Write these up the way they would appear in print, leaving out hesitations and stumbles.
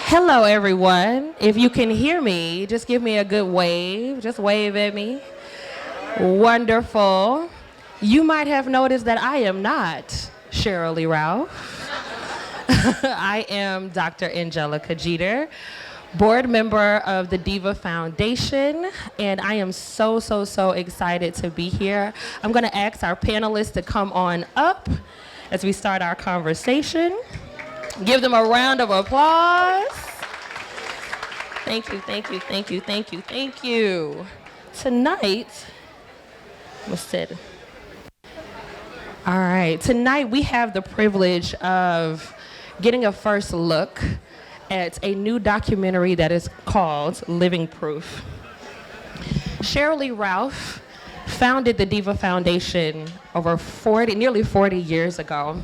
Hello, everyone. If you can hear me, just give me a good wave. Just wave at me. Wonderful. You might have noticed that I am not Sheryl Lee Ralph. I am Dr. Angelica Jeter, board member of the DIVA Foundation, and I am so excited to be here. I'm going to ask our panelists to come on up as we start our conversation. Give them a round of applause. Thank you. Tonight, tonight we have the privilege of getting a first look at a new documentary that is called Living Proof. Sheryl Lee Ralph founded the DIVA Foundation over nearly 40 years ago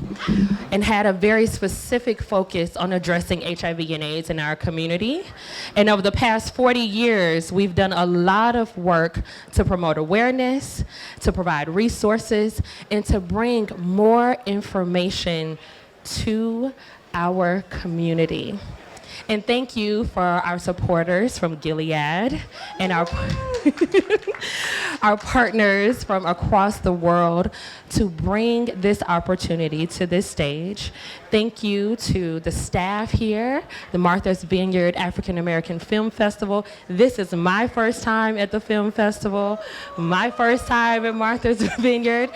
and had a very specific focus on addressing HIV and AIDS in our community. And over the past 40 years, we've done a lot of work to promote awareness, to provide resources, and to bring more information to our community. And thank you for our supporters from Gilead and our partners from across the world to bring this opportunity to this stage. Thank you to the staff here, the Martha's Vineyard African American Film Festival. This is my first time at the film festival, my first time at Martha's Vineyard.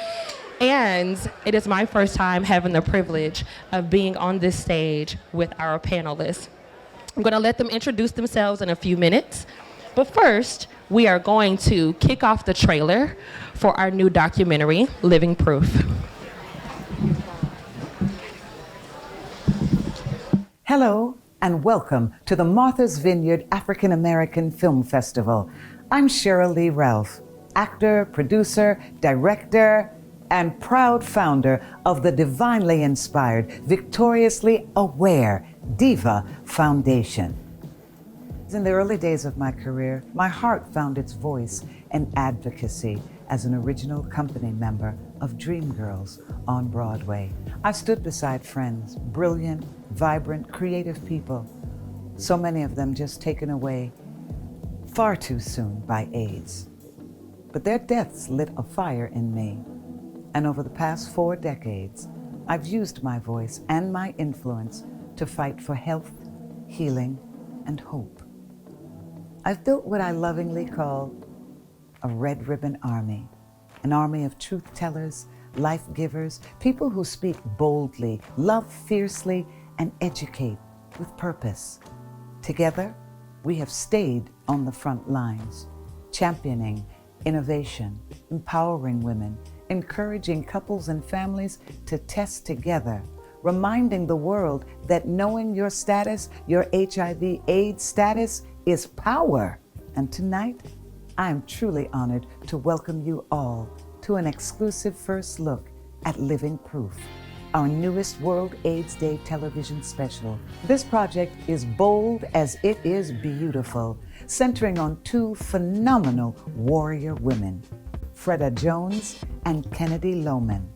And it is my first time having the privilege of being on this stage with our panelists. I'm going to let them introduce themselves in a few minutes. But first, we are going to kick off the trailer for our new documentary, Living Proof. Hello, and welcome to the Martha's Vineyard African American Film Festival. I'm Sheryl Lee Ralph, actor, producer, director, and proud founder of the divinely inspired, victoriously aware DIVA Foundation. In the early days of my career, my heart found its voice in advocacy as an original company member of Dreamgirls on Broadway. I stood beside friends, brilliant, vibrant, creative people, so many of them just taken away far too soon by AIDS. But their deaths lit a fire in me. And over the past 4 decades, I've used my voice and my influence to fight for health, healing, and hope. I've built what I lovingly call a red ribbon army, an army of truth tellers, life givers, people who speak boldly, love fiercely, and educate with purpose. Together, we have stayed on the front lines, championing innovation, empowering women, encouraging couples and families to test together, reminding the world that knowing your status, your HIV/AIDS status, is power. And tonight, I am truly honored to welcome you all to an exclusive first look at Living Proof, our newest World AIDS Day television special. This project is bold as it is beautiful, centering on 2 phenomenal warrior women, Freda Jones and Kennedy Lohman,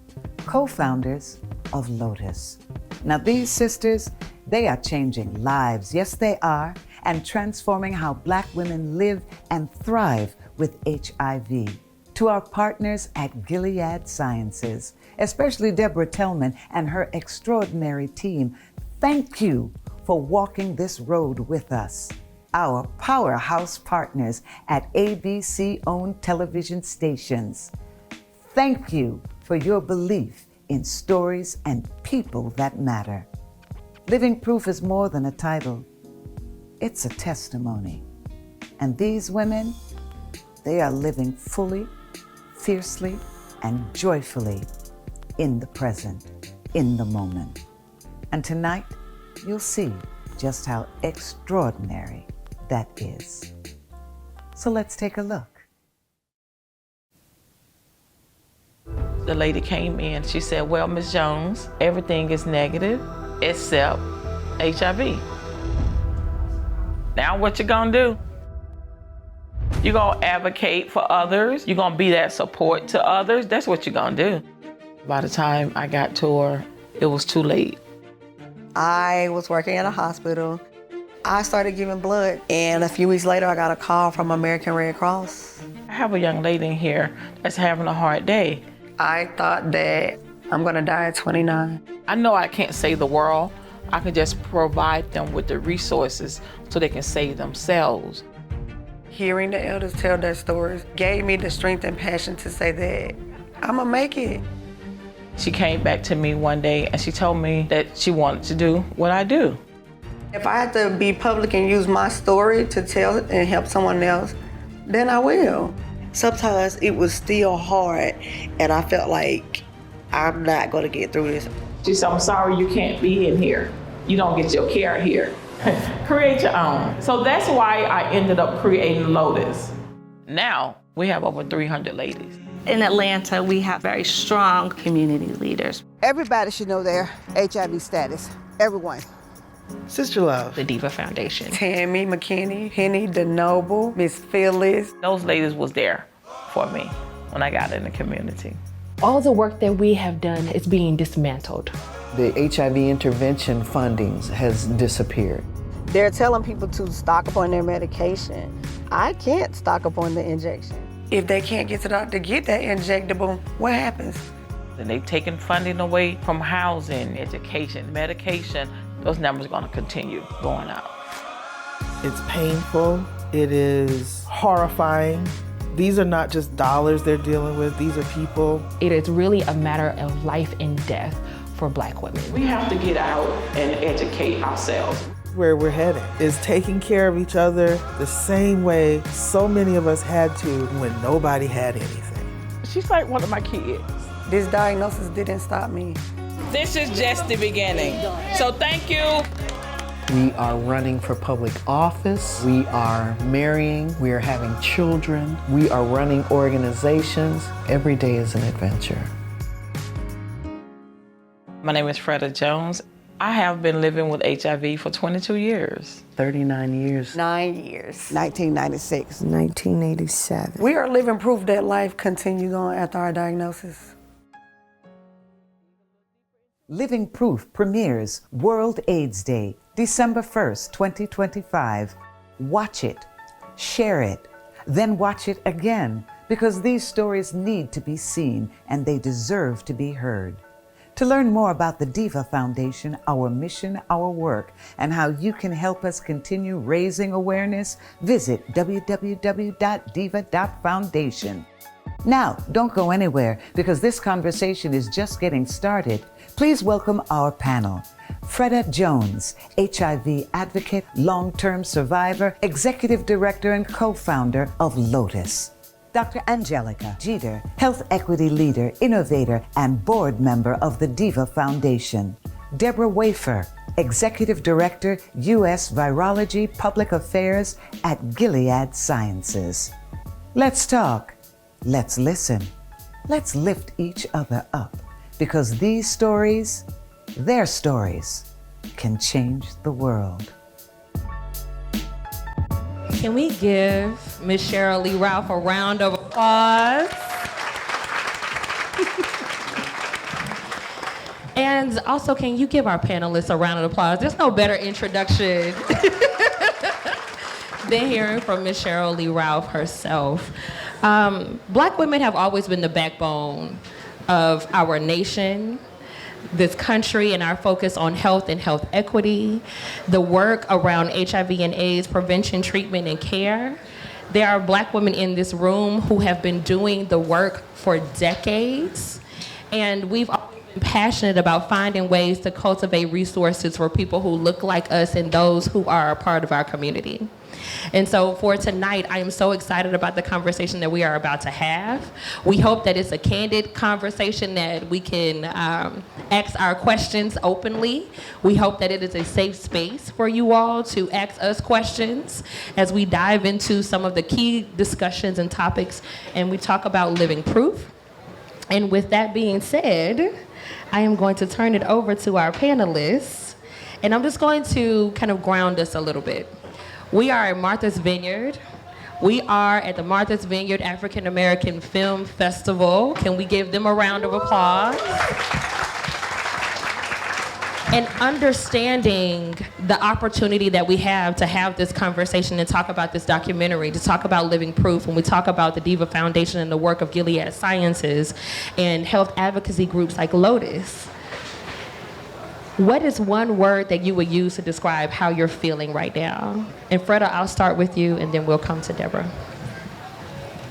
co-founders of Lotus. Now these sisters, they are changing lives, yes they are, and transforming how Black women live and thrive with HIV. To our partners at Gilead Sciences, especially Deborah Tellman and her extraordinary team, thank you for walking this road with us. Our powerhouse partners at ABC-owned television stations, thank you for your belief in stories and people that matter. Living Proof is more than a title. It's a testimony. And these women, they are living fully, fiercely, and joyfully in the present, in the moment. And tonight, you'll see just how extraordinary that is. So let's take a look. The lady came in, she said, well, Ms. Jones, everything is negative except HIV. Now what you gonna do? You're gonna advocate for others. You're gonna be that support to others. That's what you're gonna do. By the time I got to her, it was too late. I was working at a hospital. I started giving blood, and a few weeks later, I got a call from American Red Cross. I have a young lady in here that's having a hard day. I thought that I'm gonna die at 29. I know I can't save the world. I can just provide them with the resources so they can save themselves. Hearing the elders tell their stories gave me the strength and passion to say that I'm gonna make it. She came back to me one day and she told me that she wanted to do what I do. If I have to be public and use my story to tell and help someone else, then I will. Sometimes it was still hard, and I felt like I'm not gonna get through this. She said, I'm sorry you can't be in here. You don't get your care here. Create your own. So that's why I ended up creating Lotus. Now we have over 300 ladies. In Atlanta, we have very strong community leaders. Everybody should know their HIV status. Everyone. Sister Love. The DIVA Foundation. Tammy McKinney, Penny DeNoble, Miss Phyllis. Those ladies was there for me when I got in the community. All the work that we have done is being dismantled. The HIV intervention fundings has disappeared. They're telling people to stock up on their medication. I can't stock up on the injection. If they can't get to the doctor to get that injectable, what happens? And they've taken funding away from housing, education, medication. Those numbers are going to continue going up. It's painful. It is horrifying. These are not just dollars they're dealing with. These are people. It is really a matter of life and death for Black women. We have to get out and educate ourselves. Where we're headed is taking care of each other the same way so many of us had to when nobody had anything. She's like one of my kids. This diagnosis didn't stop me. This is just the beginning. So thank you. We are running for public office. We are marrying. We are having children. We are running organizations. Every day is an adventure. My name is Freda Jones. I have been living with HIV for 22 years. 39 years. 9 years. 1996. 1987. We are living proof that life continues on after our diagnosis. Living Proof premieres World AIDS Day, December 1st, 2025. Watch it, share it, then watch it again, because these stories need to be seen and they deserve to be heard. To learn more about the DIVA Foundation, our mission, our work, and how you can help us continue raising awareness, visit www.diva.foundation. Now, don't go anywhere, because this conversation is just getting started. Please welcome our panel. Freda Jones, HIV advocate, long-term survivor, executive director and co-founder of Lotus. Dr. Angelica Jeter, health equity leader, innovator, and board member of the DIVA Foundation. Deborah Wafer, executive director, U.S. Virology Public Affairs at Gilead Sciences. Let's talk. Let's listen. Let's lift each other up, because these stories, their stories, can change the world. Can we give Ms. Sheryl Lee Ralph a round of applause? And also, can you give our panelists a round of applause? There's no better introduction than hearing from Ms. Sheryl Lee Ralph herself. Black women have always been the backbone of our nation, this country, and our focus on health and health equity, the work around HIV and AIDS prevention, treatment, and care. There are Black women in this room who have been doing the work for decades, and we've always been passionate about finding ways to cultivate resources for people who look like us and those who are a part of our community. And so for tonight, I am so excited about the conversation that we are about to have. We hope that it's a candid conversation, that we can ask our questions openly. We hope that it is a safe space for you all to ask us questions as we dive into some of the key discussions and topics, and we talk about living proof. And with that being said, I am going to turn it over to our panelists, and I'm just going to kind of ground us a little bit. We are at Martha's Vineyard. We are at the Martha's Vineyard African American Film Festival. Can we give them a round of applause? and understanding the opportunity that we have to have this conversation and talk about this documentary, to talk about living proof, when we talk about the DIVA Foundation and the work of Gilead Sciences and health advocacy groups like Lotus. What is one word that you would use to describe how you're feeling right now? And Freda, I'll start with you, and then we'll come to Deborah.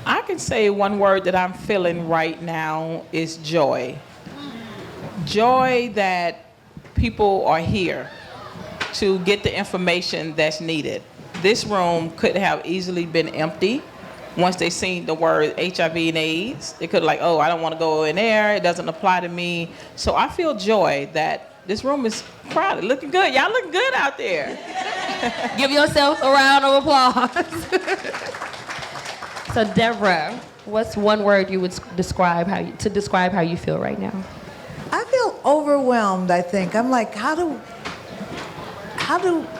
I can say one word that I'm feeling right now is joy. Joy that people are here to get the information that's needed. This room could have easily been empty once they seen the word HIV and AIDS. They could like, oh, I don't want to go in there. It doesn't apply to me. So I feel joy that this room is crowded. Looking good. Y'all look good out there. Give yourselves a round of applause. So Deborah, what's one word you would describe how you feel right now? I feel overwhelmed, I think. I'm like, how do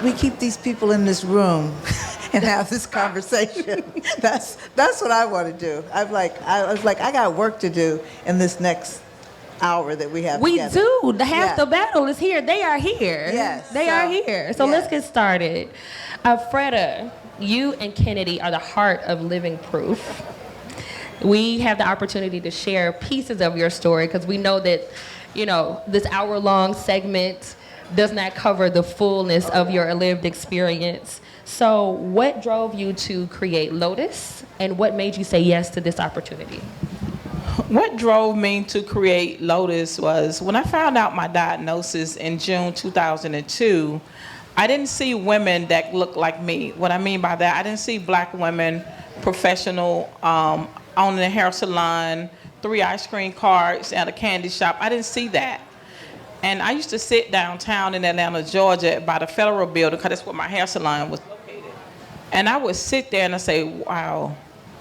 we keep these people in this room and have this conversation? That's what I want to do. I was like, I got work to do in this next hour that we have together. We do. Half the battle is here. They are here. Yes. They are here. So let's get started. Freda, you and Kennedy are the heart of Living Proof. We have the opportunity to share pieces of your story because we know that, this hour-long segment does not cover the fullness of your lived experience. So what drove you to create Lotus, and what made you say yes to this opportunity? What drove me to create Lotus was when I found out my diagnosis in June 2002, I didn't see women that looked like me. What I mean by that, I didn't see black women, professional, owning a hair salon, 3 ice cream carts and a candy shop. I didn't see that. And I used to sit downtown in Atlanta, Georgia by the Federal Building because that's where my hair salon was located. And I would sit there and I'd say, wow,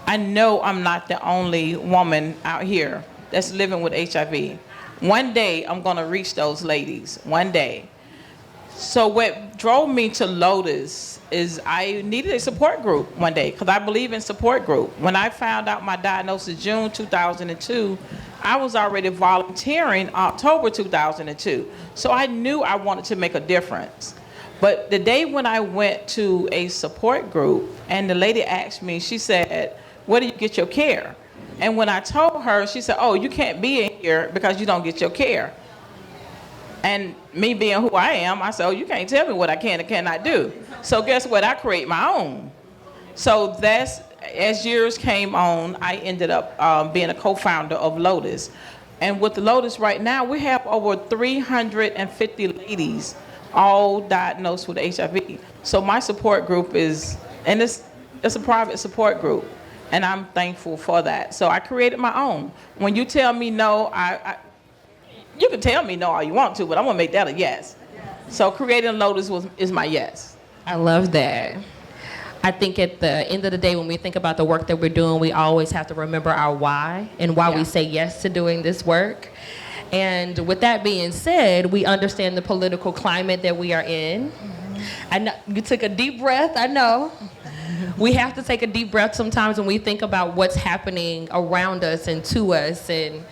I know I'm not the only woman out here that's living with HIV. One day I'm gonna reach those ladies, one day. So what drove me to Lotus is I needed a support group one day because I believe in support group. When I found out my diagnosis June 2002, I was already volunteering October 2002. So I knew I wanted to make a difference. But the day when I went to a support group and the lady asked me, she said, where do you get your care? And when I told her, she said, oh, you can't be in here because you don't get your care. And me being who I am, I said, oh, you can't tell me what I can and cannot do. So guess what? I create my own. So that's, as years came on, I ended up being a co-founder of Lotus. And with Lotus right now, we have over 350 ladies all diagnosed with HIV. So my support group is, and it's a private support group. And I'm thankful for that. So I created my own. When you tell me no, you can tell me no all you want to, but I'm gonna make that a yes. So creating Lotus is my yes. I love that. I think at the end of the day, when we think about the work that we're doing, we always have to remember our why and why we say yes to doing this work. And with that being said, we understand the political climate that we are in. I know you took a deep breath, I know. We have to take a deep breath sometimes when we think about what's happening around us and to us, and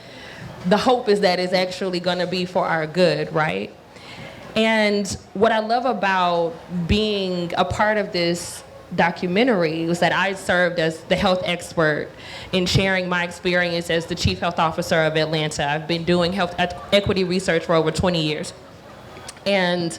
the hope is that it's actually going to be for our good, right? And what I love about being a part of this documentary was that I served as the health expert in sharing my experience as the Chief Health Officer of Atlanta. I've been doing health equity research for over 20 years. And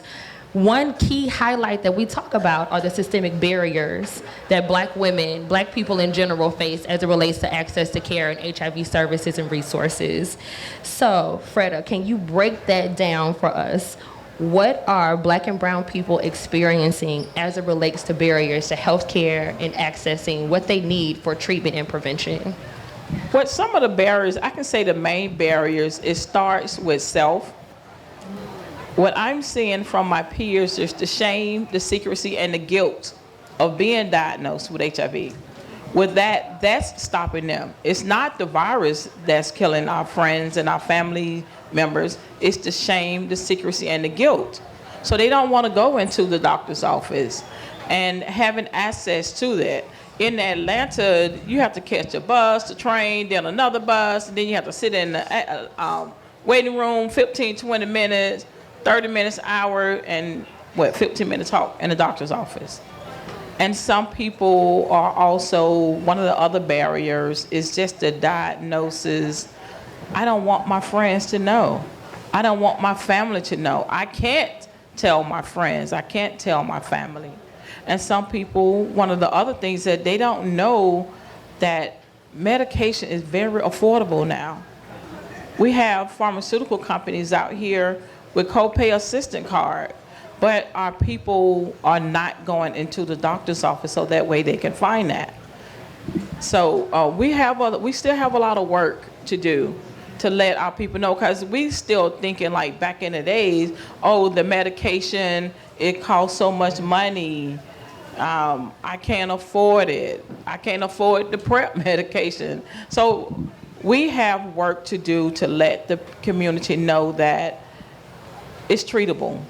one key highlight that we talk about are the systemic barriers that Black women, Black people in general face as it relates to access to care and HIV services and resources. So, Freda, can you break that down for us? What are Black and brown people experiencing as it relates to barriers to healthcare and accessing what they need for treatment and prevention? What some of the barriers, I can say the main barriers, it starts with self. What I'm seeing from my peers is the shame, the secrecy, and the guilt of being diagnosed with HIV. With that, that's stopping them. It's not the virus that's killing our friends and our family members. It's the shame, the secrecy, and the guilt. So they don't want to go into the doctor's office and having access to that. In Atlanta, you have to catch a bus, a train, then another bus, and then you have to sit in the waiting room 15, 20 minutes. 30 minutes, hour, and 15-minute talk in the doctor's office. And some people are also, one of the other barriers is just the diagnosis. I don't want my friends to know. I don't want my family to know. I can't tell my friends. I can't tell my family. And some people, one of the other things that they don't know that medication is very affordable now. We have pharmaceutical companies out here with copay assistant card, but our people are not going into the doctor's office so that way they can find that. So we still have a lot of work to do to let our people know, because we still thinking like back in the days, oh, the medication, it costs so much money. I can't afford it. I can't afford the PrEP medication. So we have work to do to let the community know that it's treatable,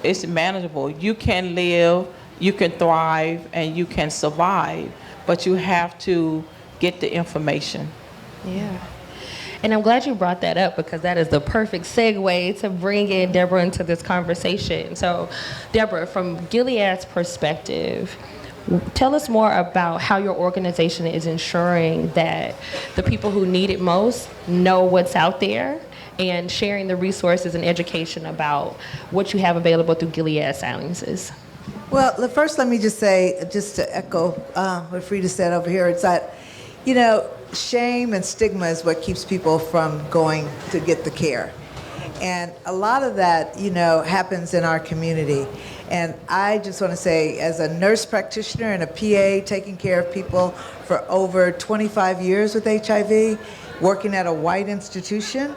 it's manageable. You can live, you can thrive, and you can survive, but you have to get the information. Yeah. And I'm glad you brought that up, because that is the perfect segue to bring in Deborah into this conversation. So, Deborah, from Gilead's perspective, tell us more about how your organization is ensuring that the people who need it most know what's out there, and sharing the resources and education about what you have available through Gilead Sciences. Well, first let me just say, just to echo what Freda said over here, it's that, you know, shame and stigma is what keeps people from going to get the care. And a lot of that, you know, happens in our community. And I just want to say, as a nurse practitioner and a PA taking care of people for over 25 years with HIV, working at a white institution,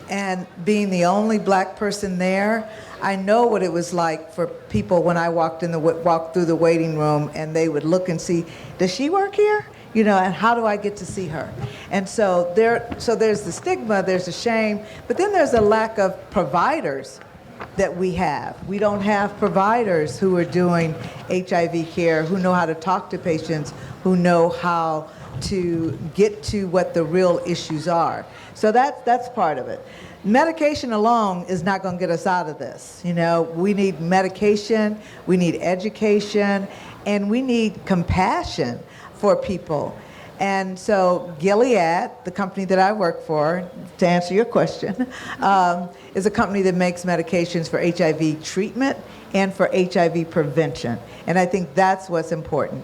and being the only black person there, I know what it was like for people when I walked through the waiting room, and they would look and see, does she work here? You know, and how do I get to see her? And so there's the stigma, there's the shame, but then there's a lack of providers that we have. We don't have providers who are doing HIV care, who know how to talk to patients, who know how to get to what the real issues are. So that's part of it. Medication alone is not going to get us out of this. You know, we need medication, we need education, and we need compassion for people. And so Gilead, the company that I work for, to answer your question, is a company that makes medications for HIV treatment and for HIV prevention. And I think that's what's important.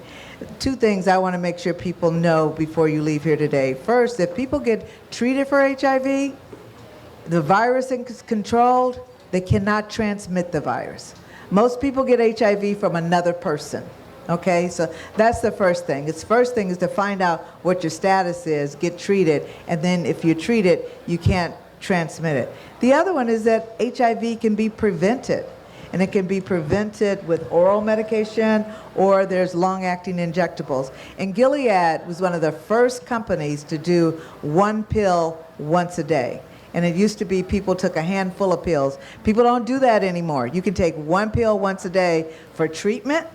Two things I want to make sure people know before you leave here today. First, if people get treated for HIV, the virus is controlled, they cannot transmit the virus. Most people get HIV from another person. Okay, so that's the first thing. First thing is to find out what your status is, get treated, and then if you're treated, you can't transmit it. The other one is that HIV can be prevented, and it can be prevented with oral medication, or there's long-acting injectables. And Gilead was one of the first companies to do one pill once a day. And it used to be people took a handful of pills. People don't do that anymore. You can take one pill once a day for treatment,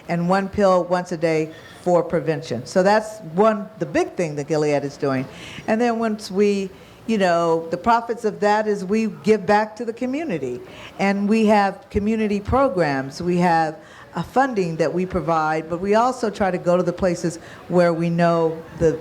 and one pill once a day for prevention. So that's the big thing that Gilead is doing. And then once we, you know, the profits of that is we give back to the community. And we have community programs. We have a funding that we provide, but we also try to go to the places where we know the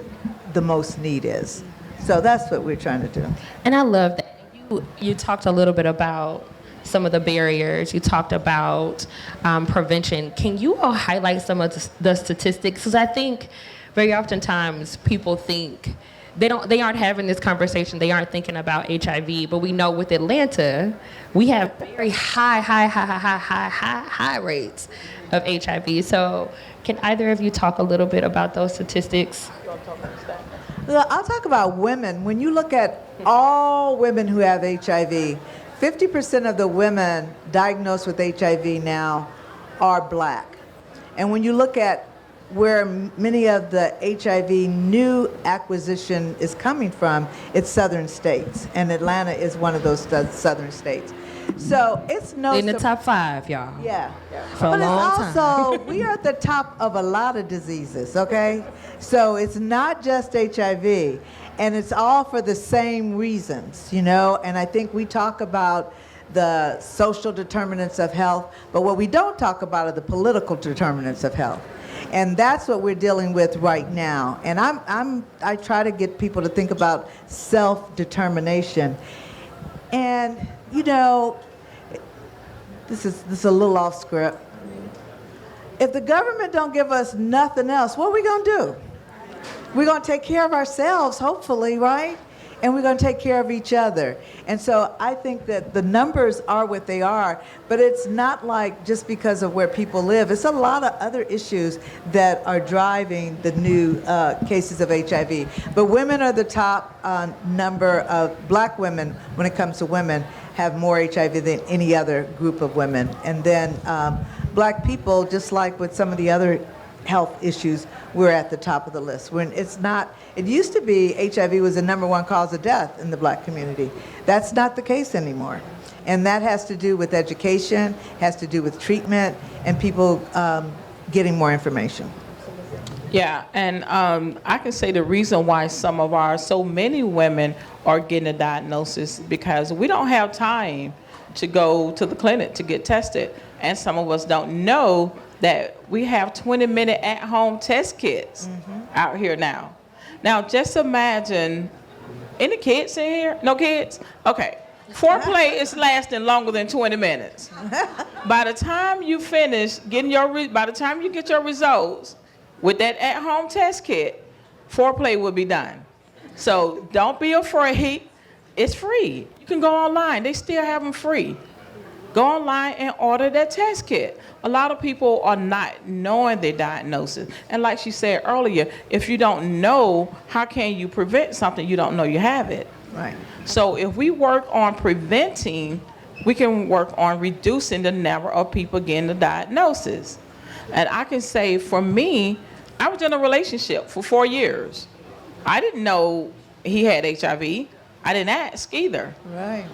most need is. So that's what we're trying to do. And I love that. You talked a little bit about some of the barriers. You talked about prevention. Can you all highlight some of the statistics? Because I think very oftentimes people think they aren't having this conversation. They aren't thinking about HIV. But we know with Atlanta, we have very high rates of HIV. So can either of you talk a little bit about those statistics? Well, I'll talk about women. When you look at all women who have HIV, 50% of the women diagnosed with HIV now are black. And when you look at where many of the HIV new acquisition is coming from, it's southern states. And Atlanta is one of those southern states. So it's no... In the top 5, y'all. Yeah. For a long time. But it's also, we are at the top of a lot of diseases, okay? So it's not just HIV. And it's all for the same reasons, you know? And I think we talk about the social determinants of health, but what we don't talk about are the political determinants of health. And that's what we're dealing with right now. And I try to get people to think about self-determination. And, you know, this is a little off script. If the government don't give us nothing else, what are we going to do? We're going to take care of ourselves, hopefully, right? And we're going to take care of each other. And so I think that the numbers are what they are, but it's not like just because of where people live. It's a lot of other issues that are driving the new cases of HIV. But women are the top number of black women, when it comes to women, have more HIV than any other group of women. And then black people, just like with some of the other health issues, we're at the top of the list. When it's not, it used to be HIV was the #1 cause of death in the black community. That's not the case anymore. And that has to do with education, has to do with treatment, and people getting more information. Yeah, and I can say the reason why so many women are getting a diagnosis because we don't have time to go to the clinic to get tested. And some of us don't know that we have 20-minute at-home test kits out here now. Now, just imagine, any kids in here? No kids? Okay. Foreplay is lasting longer than 20 minutes. By the time you finish getting by the time you get your results with that at-home test kit, foreplay will be done. So don't be afraid. It's free. You can go online. They still have them free. Go online and order that test kit. A lot of people are not knowing their diagnosis. And like she said earlier, if you don't know, how can you prevent something you don't know you have it? Right. So if we work on preventing, we can work on reducing the number of people getting the diagnosis. And I can say for me, I was in a relationship for 4 years. I didn't know he had HIV. I didn't ask either. Right.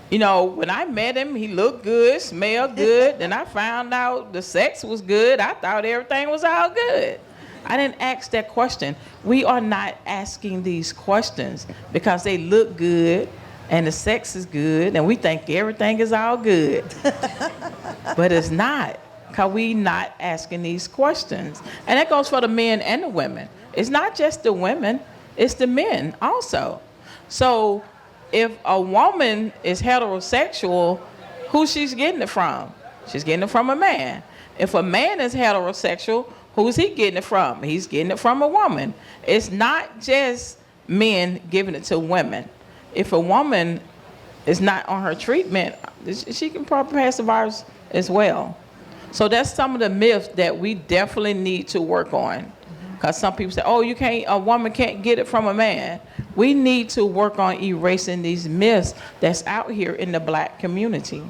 You know, when I met him, he looked good, smelled good. Then I found out the sex was good. I thought everything was all good. I didn't ask that question. We are not asking these questions because they look good and the sex is good and we think everything is all good. But it's not, because we not asking these questions. And that goes for the men and the women. It's not just the women, it's the men also. So if a woman is heterosexual, who she's getting it from? She's getting it from a man. If a man is heterosexual, who's he getting it from? He's getting it from a woman. It's not just men giving it to women. If a woman is not on her treatment, she can probably pass the virus as well. So that's some of the myths that we definitely need to work on. Because some people say, oh, a woman can't get it from a man. We need to work on erasing these myths that's out here in the black community.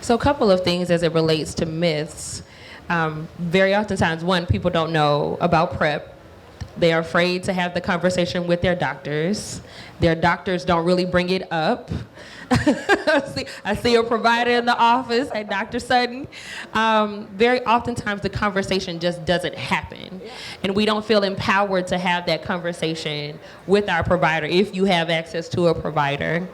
So a couple of things as it relates to myths. Very oftentimes, one, people don't know about PrEP. They are afraid to have the conversation with their doctors. Their doctors don't really bring it up. I see a provider in the office, hey, Dr. Sutton. Very oftentimes the conversation just doesn't happen. And we don't feel empowered to have that conversation with our provider if you have access to a provider.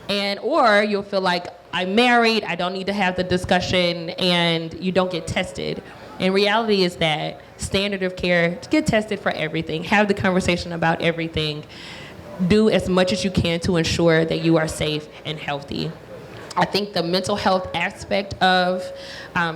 Or you'll feel like, I'm married, I don't need to have the discussion, and you don't get tested. And reality is that standard of care, get tested for everything, have the conversation about everything, do as much as you can to ensure that you are safe and healthy. I think the mental health aspect of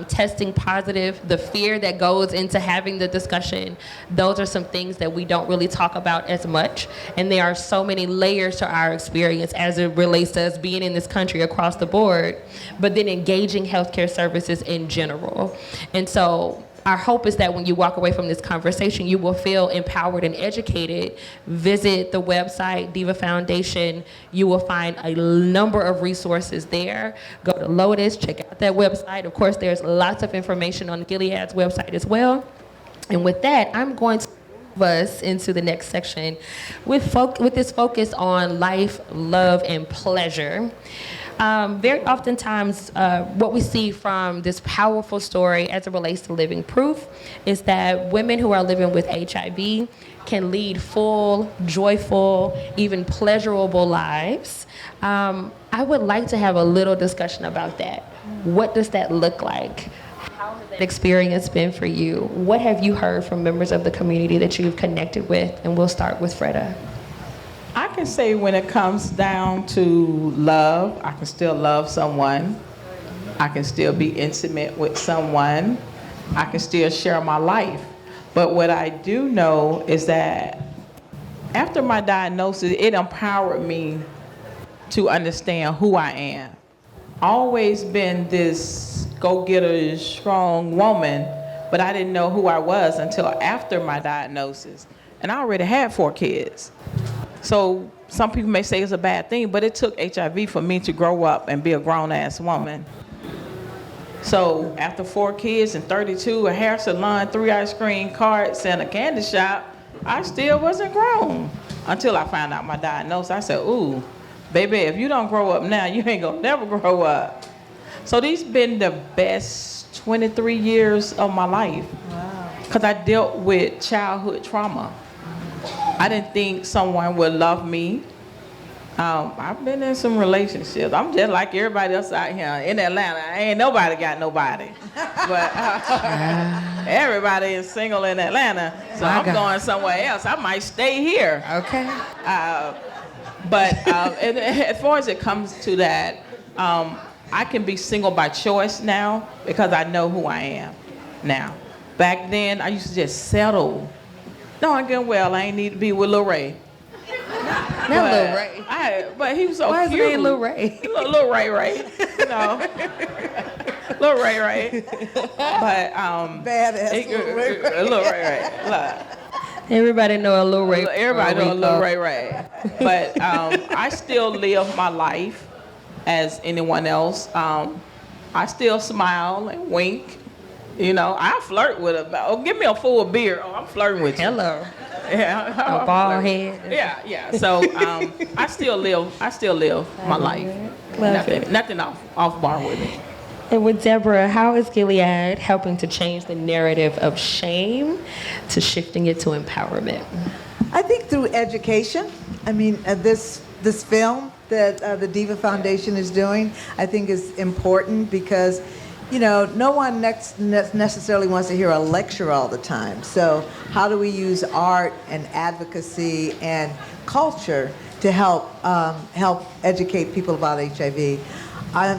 testing positive, the fear that goes into having the discussion, those are some things that we don't really talk about as much. And there are so many layers to our experience as it relates to us being in this country across the board, but then engaging healthcare services in general. And so our hope is that when you walk away from this conversation, you will feel empowered and educated. Visit the website, DIVA Foundation. You will find a number of resources there. Go to Lotus, check out that website. Of course, there's lots of information on Gilead's website as well. And with that, I'm going to move us into the next section with this focus on life, love, and pleasure. Very oftentimes, what we see from this powerful story as it relates to living proof is that women who are living with HIV can lead full, joyful, even pleasurable lives. I would like to have a little discussion about that. What does that look like? How has that experience been for you? What have you heard from members of the community that you've connected with? And we'll start with Freda. I can say when it comes down to love, I can still love someone. I can still be intimate with someone. I can still share my life. But what I do know is that after my diagnosis, it empowered me to understand who I am. Always been this go-getter, strong woman, but I didn't know who I was until after my diagnosis. And I already had 4 kids. So some people may say it's a bad thing, but it took HIV for me to grow up and be a grown-ass woman. So after 4 kids and 32, a hair salon, 3 ice cream carts, and a candy shop, I still wasn't grown until I found out my diagnosis. I said, ooh, baby, if you don't grow up now, you ain't gonna never grow up. So these been the best 23 years of my life. Wow. Because I dealt with childhood trauma. I didn't think someone would love me. I've been in some relationships. I'm just like everybody else out here in Atlanta. Ain't nobody got nobody. But everybody is single in Atlanta, so I'm going somewhere else. I might stay here. Okay. But as far as it comes to that, I can be single by choice now because I know who I am now. Back then, I used to just settle. No, I get well. I ain't need to be with Lil Ray. Not Lil Ray. But he was so Why cute. Why is his name Lil Ray? Lil Ray, you know. Lil Ray. But Badass Lil Ray. Look. Everybody know a Lil Ray. Everybody know a Lil Ray. But I still live my life as anyone else. I still smile and wink. You know, I flirt with her. Give me a full beer. I'm flirting with you. Hello. Yeah. A bald head. Yeah. So I still live my life. Nothing off bar with me. And with Deborah, how is Gilead helping to change the narrative of shame to shifting it to empowerment? I think through education. I mean, this film that the DIVA Foundation is doing, I think is important because, you know, no one necessarily wants to hear a lecture all the time. So how do we use art and advocacy and culture to help educate people about HIV?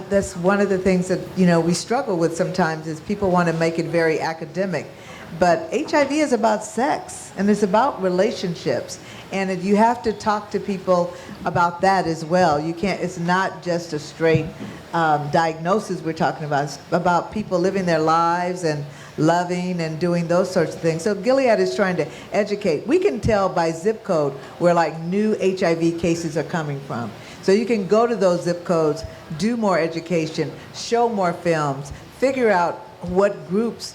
That's one of the things that, you know, we struggle with sometimes is people want to make it very academic. But HIV is about sex, and it's about relationships. And you have to talk to people about that as well. You can't, it's not just a straight diagnosis we're talking about. It's about people living their lives and loving and doing those sorts of things. So Gilead is trying to educate. We can tell by zip code where like new HIV cases are coming from. So you can go to those zip codes, do more education, show more films, figure out what groups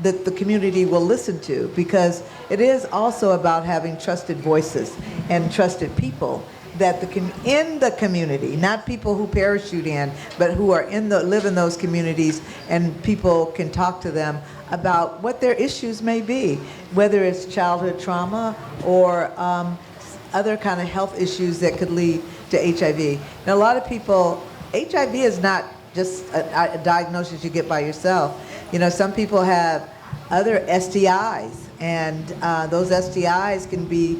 that the community will listen to, because it is also about having trusted voices and trusted people that in the community, not people who parachute in, but who are live in those communities, and people can talk to them about what their issues may be, whether it's childhood trauma or other kind of health issues that could lead to HIV. Now, a lot of people, HIV is not just a diagnosis you get by yourself. You know, some people have other STIs, and those STIs can be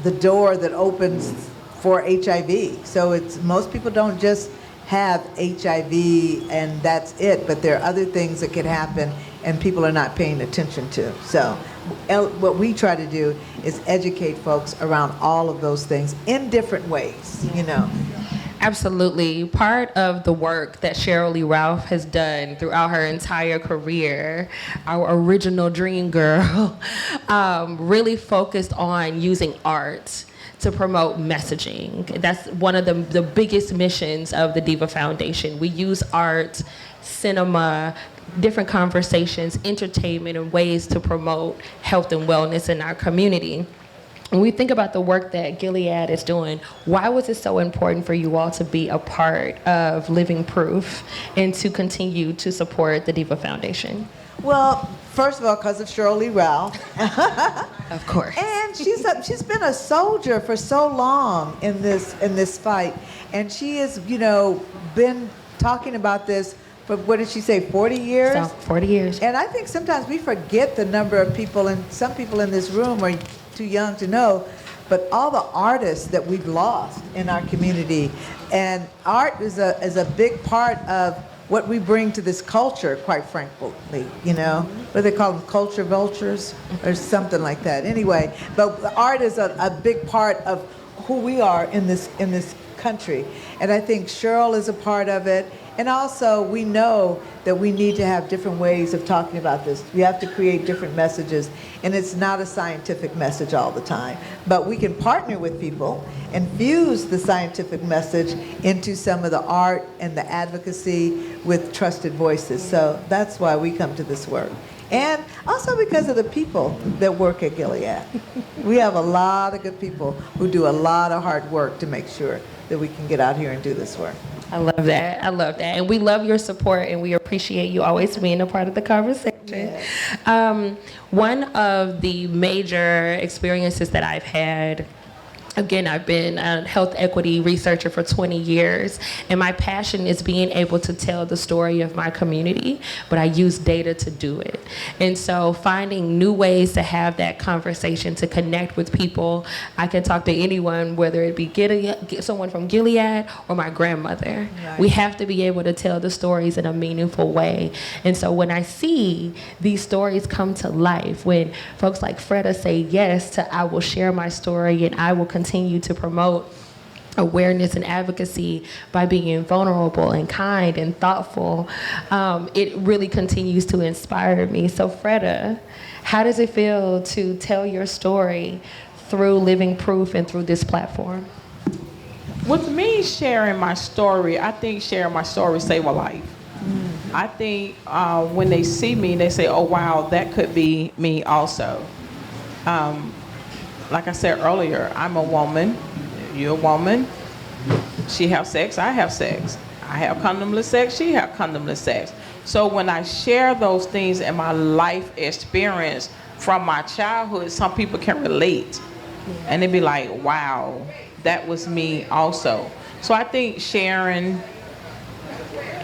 the door that opens for HIV. So most people don't just have HIV and that's it, but there are other things that can happen and people are not paying attention to. So what we try to do is educate folks around all of those things in different ways, you know. Absolutely. Part of the work that Sheryl Lee Ralph has done throughout her entire career, our original dream girl, really focused on using art to promote messaging. That's one of the biggest missions of the DIVA Foundation. We use art, cinema, different conversations, entertainment, and ways to promote health and wellness in our community. when we think about the work that Gilead is doing, why was it so important for you all to be a part of Living Proof and to continue to support the DIVA Foundation? Well, first of all, because of Sheryl Lee Ralph. Of course. And she's been a soldier for so long in this fight, and she has been talking about this for, what did she say, 40 years? So, 40 years. And I think sometimes we forget the number of people, and some people in this room are too young to know, but all the artists that we've lost in our community. And art is a big part of what we bring to this culture, quite frankly, What do they call them, culture vultures or something like that. Anyway, but art is a big part of who we are in this country. And I think Sheryl is a part of it. And also, we know that we need to have different ways of talking about this. We have to create different messages, and it's not a scientific message all the time. But we can partner with people and fuse the scientific message into some of the art and the advocacy with trusted voices. So that's why we come to this work. And also because of the people that work at Gilead. We have a lot of good people who do a lot of hard work to make sure that we can get out here and do this work. I love that. I love that. And we love your support, and we appreciate you always being a part of the conversation. Yeah. One of the major experiences that I've had, again, I've been a health equity researcher for 20 years, and my passion is being able to tell the story of my community, but I use data to do it. And so finding new ways to have that conversation, to connect with people. I can talk to anyone, whether it be someone from Gilead or my grandmother. Right. We have to be able to tell the stories in a meaningful way. And so when I see these stories come to life, when folks like Freda say yes to I will share my story and I will continue to promote awareness and advocacy by being vulnerable and kind and thoughtful, it really continues to inspire me. So Freda, how does it feel to tell your story through Living Proof and through this platform? With me sharing my story, I think sharing my story saved a life. I think when they see me, they say, oh wow, that could be me also. Like I said earlier, I'm a woman, you're a woman. She have sex, I have sex. I have condomless sex, she have condomless sex. So when I share those things in my life experience from my childhood, some people can relate. And they'd be like, wow, that was me also. So I think sharing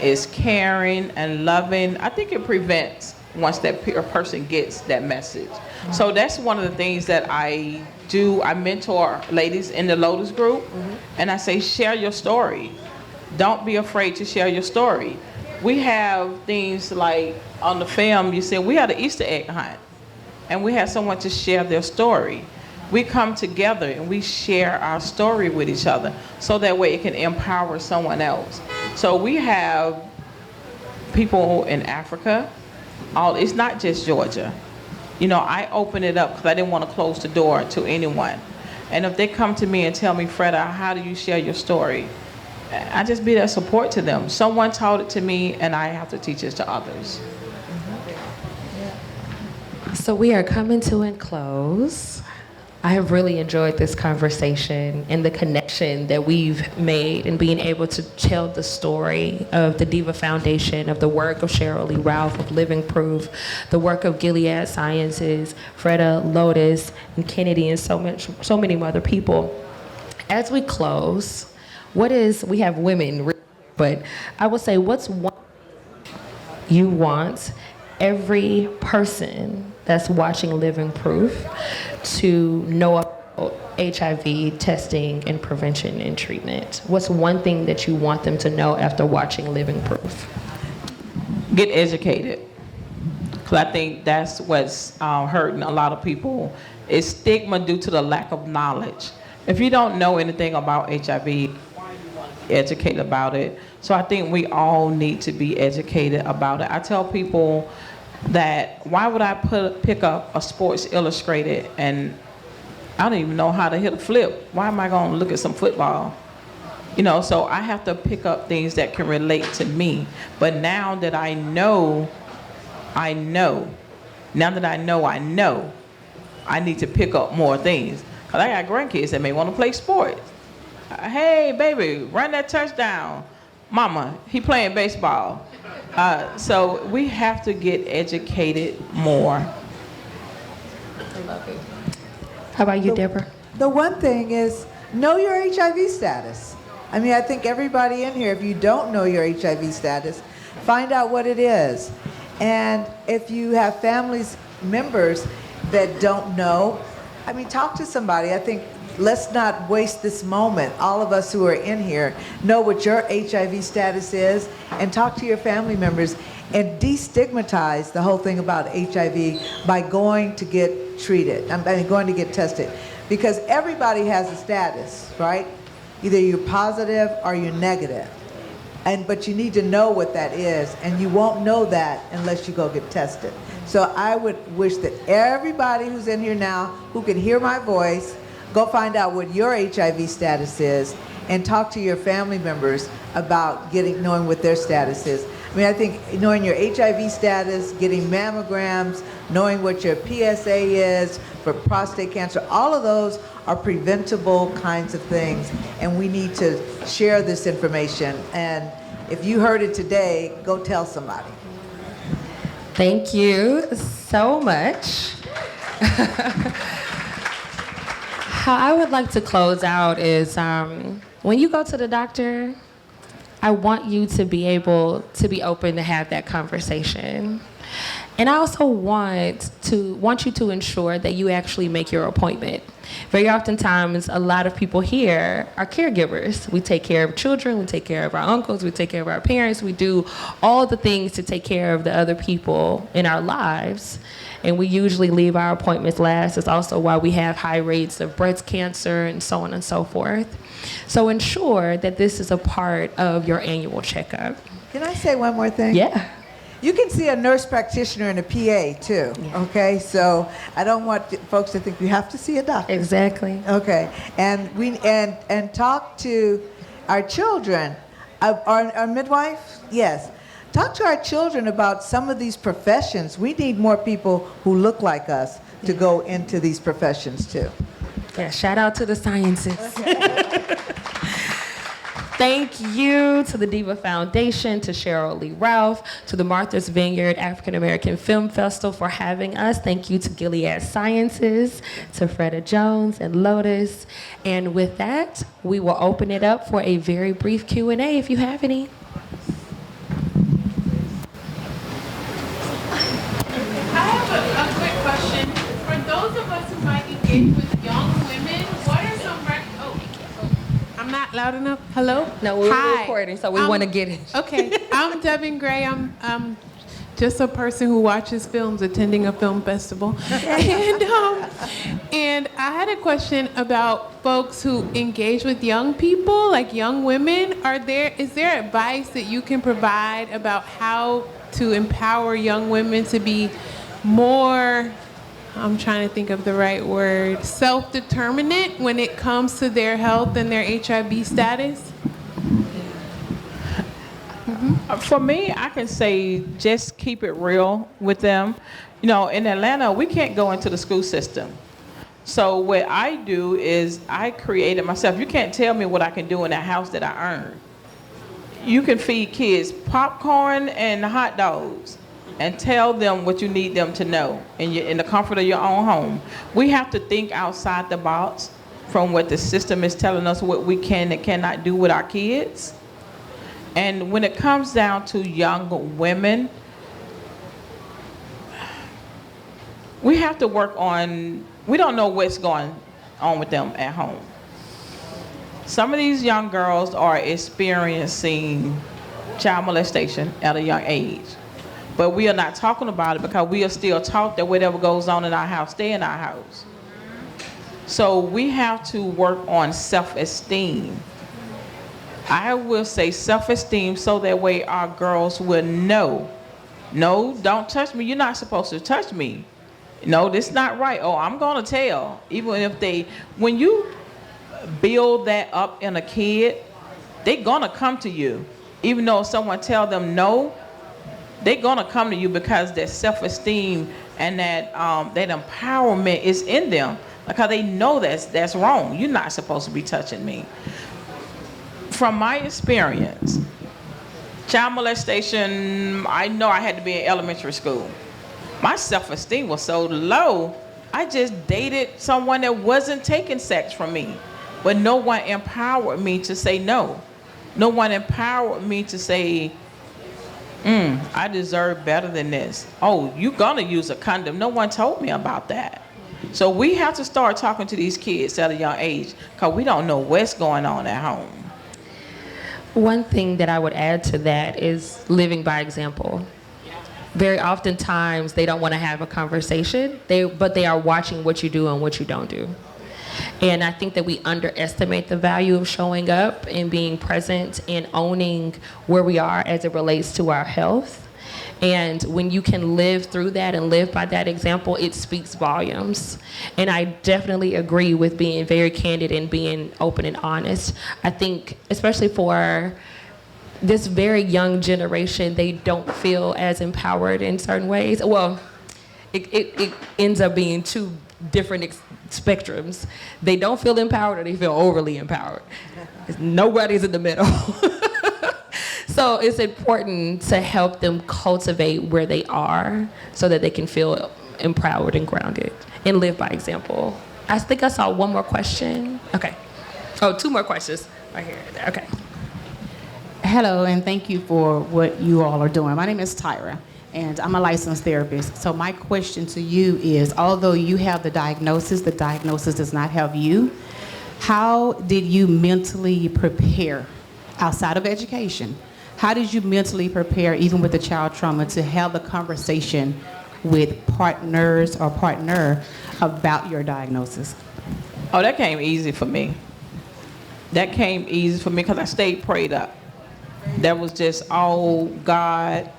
is caring and loving. I think it prevents once that person gets that message. So that's one of the things that I do. I mentor ladies in the Lotus group, and I say, share your story. Don't be afraid to share your story. We have things like on the film, you said we had an Easter egg hunt, and we had someone to share their story. We come together and we share our story with each other, so that way it can empower someone else. So we have people in Africa. It's not just Georgia. I open it up because I didn't want to close the door to anyone. And if they come to me and tell me, Freda, how do you share your story? I just be that support to them. Someone taught it to me, and I have to teach it to others. So we are coming to a close. I have really enjoyed this conversation and the connection that we've made and being able to tell the story of the DIVA Foundation, of the work of Sheryl Lee Ralph, of Living Proof, the work of Gilead Sciences, Freda, Lotus, and Kennedy, and so many other people. As we close, we have women, but I would say, what's one you want every person that's watching Living Proof to know about HIV testing and prevention and treatment? What's one thing that you want them to know after watching Living Proof? Get educated. Because I think that's what's hurting a lot of people, is stigma due to the lack of knowledge. If you don't know anything about HIV, why do you want to be educated about it? So I think we all need to be educated about it. I tell people that, why would I pick up a Sports Illustrated and I don't even know how to hit a flip? Why am I going to look at some football? So I have to pick up things that can relate to me. But now that I know, now that I know, I need to pick up more things. 'Cause I got grandkids that may want to play sports. Hey, baby, run that touchdown. Mama, he playing baseball. So we have to get educated more. I love it. How about you, Deborah? The one thing is know your HIV status. I mean, I think everybody in here, if you don't know your HIV status, find out what it is. And if you have families, members that don't know, I mean, talk to somebody. I think let's not waste this moment. All of us who are in here know what your HIV status is and talk to your family members and destigmatize the whole thing about HIV by going to get treated, I mean, going to get tested. Because everybody has a status, right? Either you're positive or you're negative. But you need to know what that is, and you won't know that unless you go get tested. So I would wish that everybody who's in here now, who can hear my voice, go find out what your HIV status is and talk to your family members about knowing what their status is. I mean, I think knowing your HIV status, getting mammograms, knowing what your PSA is for prostate cancer, all of those are preventable kinds of things, and we need to share this information. And if you heard it today, go tell somebody. Thank you so much. How I would like to close out is when you go to the doctor, I want you to be able to be open to have that conversation. And I also want you to ensure that you actually make your appointment. Very oftentimes, a lot of people here are caregivers. We take care of children, we take care of our uncles, we take care of our parents, we do all the things to take care of the other people in our lives. And we usually leave our appointments last. It's also why we have high rates of breast cancer and so on and so forth. So ensure that this is a part of your annual checkup. Can I say one more thing? Yeah. You can see a nurse practitioner and a PA too, okay? So I don't want folks to think you have to see a doctor. Exactly. Okay, and talk to our children. Our midwife? Yes. Talk to our children about some of these professions. We need more people who look like us to go into these professions too. Yeah, shout out to the sciences. Okay. Thank you to the DIVA Foundation, to Sheryl Lee Ralph, to the Martha's Vineyard African American Film Festival for having us. Thank you to Gilead Sciences, to Freda Jones and Lotus. And with that, we will open it up for a very brief Q&A if you have any. I have a quick question. For those of us who might engage with young women, what are some I'm not loud enough? Hello? No, we're recording, so we want to get it. Okay, I'm Devin Gray. I'm just a person who watches films, attending a film festival. And I had a question about folks who engage with young people, like young women. Is there advice that you can provide about how to empower young women to be more, I'm trying to think of the right word, self-determinant when it comes to their health and their HIV status? For me, I can say just keep it real with them. You know, in Atlanta, we can't go into the school system. So what I do is I create it myself. You can't tell me what I can do in a house that I earn. You can feed kids popcorn and hot dogs and tell them what you need them to know in the comfort of your own home. We have to think outside the box from what the system is telling us what we can and cannot do with our kids. And when it comes down to young women, we have to work on, we don't know what's going on with them at home. Some of these young girls are experiencing child molestation at a young age. But we are not talking about it because we are still taught that whatever goes on in our house, stay in our house. So we have to work on self-esteem. I will say self-esteem so that way our girls will know, no, don't touch me. You're not supposed to touch me. No, this is not right. Oh, I'm going to tell. Even if when you build that up in a kid, they're going to come to you. Even though someone tell them no, they're gonna come to you because their self-esteem and that empowerment is in them, because they know that's wrong. You're not supposed to be touching me. From my experience, child molestation, I know I had to be in elementary school. My self-esteem was so low, I just dated someone that wasn't taking sex from me. But no one empowered me to say no. No one empowered me to say, I deserve better than this. Oh, you're gonna use a condom. No one told me about that. So we have to start talking to these kids at a young age, because we don't know what's going on at home. One thing that I would add to that is living by example. Very oftentimes they don't want to have a conversation, but they are watching what you do and what you don't do. And I think that we underestimate the value of showing up and being present and owning where we are as it relates to our health. And when you can live through that and live by that example, it speaks volumes. And I definitely agree with being very candid and being open and honest. I think, especially for this very young generation, they don't feel as empowered in certain ways. Well, it ends up being two different spectrums. They don't feel empowered or they feel overly empowered. Nobody's in the middle. So it's important to help them cultivate where they are so that they can feel empowered and grounded and live by example. I think I saw one more question. Okay. Oh, two more questions right here. Okay. Hello, and thank you for what you all are doing. My name is Tyra, and I'm a licensed therapist. So my question to you is, although you have the diagnosis does not have you. How did you mentally prepare outside of education? How did you mentally prepare, even with the child trauma, to have the conversation with partners or partner about your diagnosis? Oh, that came easy for me. That came easy for me because I stayed prayed up. That was just all God.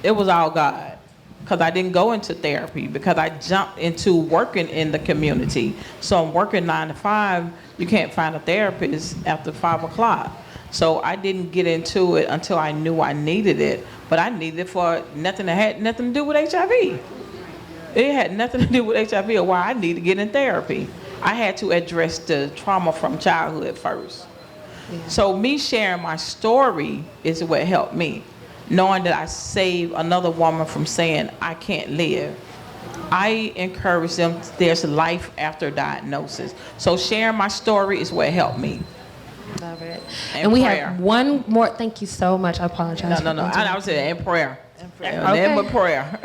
It was all God. Because I didn't go into therapy, because I jumped into working in the community. So I'm working 9 to 5. You can't find a therapist after 5 o'clock. So I didn't get into it until I knew I needed it. But I needed it for nothing that had nothing to do with HIV. It had nothing to do with HIV or why I needed to get in therapy. I had to address the trauma from childhood first. Yeah. So me sharing my story is what helped me. Knowing that I saved another woman from saying, I can't live. I encourage them, there's life after diagnosis. So sharing my story is what helped me. Love it. And we have one more, thank you so much. I apologize. No. I was saying in prayer. Okay. Then with prayer.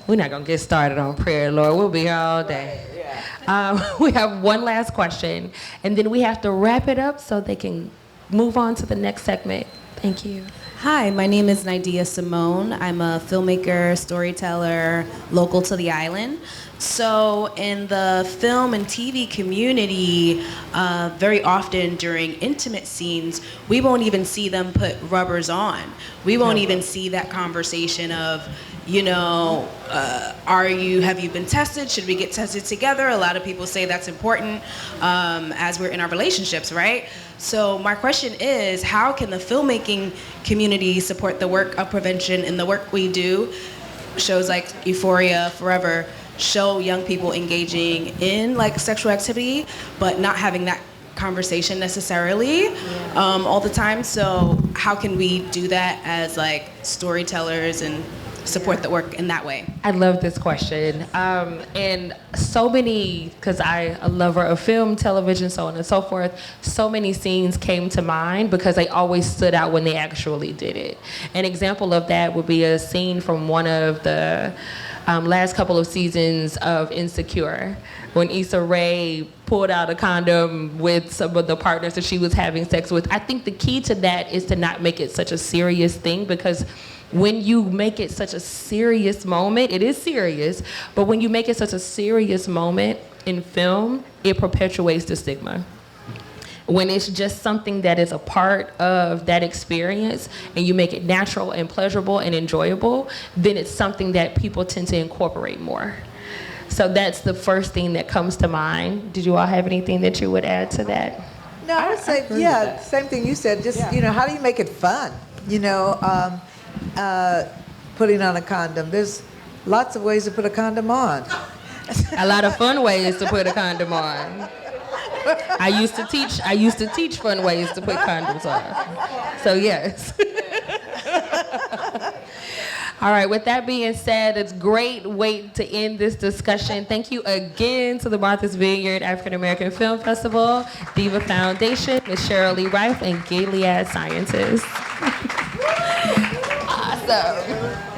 We're not going to get started on prayer, Lord. We'll be here all day. We have one last question, and then we have to wrap it up so they can move on to the next segment. Thank you. Hi, my name is Nydia Simone. I'm a filmmaker, storyteller, local to the island. So in the film and TV community, very often during intimate scenes, we won't even see them put rubbers on. We won't even see that conversation of, have you been tested? Should we get tested together? A lot of people say that's important as we're in our relationships, right? So my question is, how can the filmmaking community support the work of prevention and the work we do? Shows like Euphoria, Forever, show young people engaging in like sexual activity, but not having that conversation necessarily all the time. So how can we do that as like storytellers and support the work in that way? I love this question. And so many, because I'm a lover of film, television, so on and so forth, so many scenes came to mind because they always stood out when they actually did it. An example of that would be a scene from one of the last couple of seasons of Insecure, when Issa Rae pulled out a condom with some of the partners that she was having sex with. I think the key to that is to not make it such a serious thing, because when you make it such a serious moment, it is serious, but when you make it such a serious moment in film, it perpetuates the stigma. When it's just something that is a part of that experience and you make it natural and pleasurable and enjoyable, then it's something that people tend to incorporate more. So that's the first thing that comes to mind. Did you all have anything that you would add to that? No, I would say, same thing you said. Just, how do you make it fun? putting on a condom. There's lots of ways to put a condom on. A lot of fun ways to put a condom on. I used to teach fun ways to put condoms on. So yes. All right, with that being said, it's a great way to end this discussion. Thank you again to the Martha's Vineyard African American Film Festival, DIVA Foundation, Ms. Sheryl Lee Ralph, and Gilead Sciences. Awesome.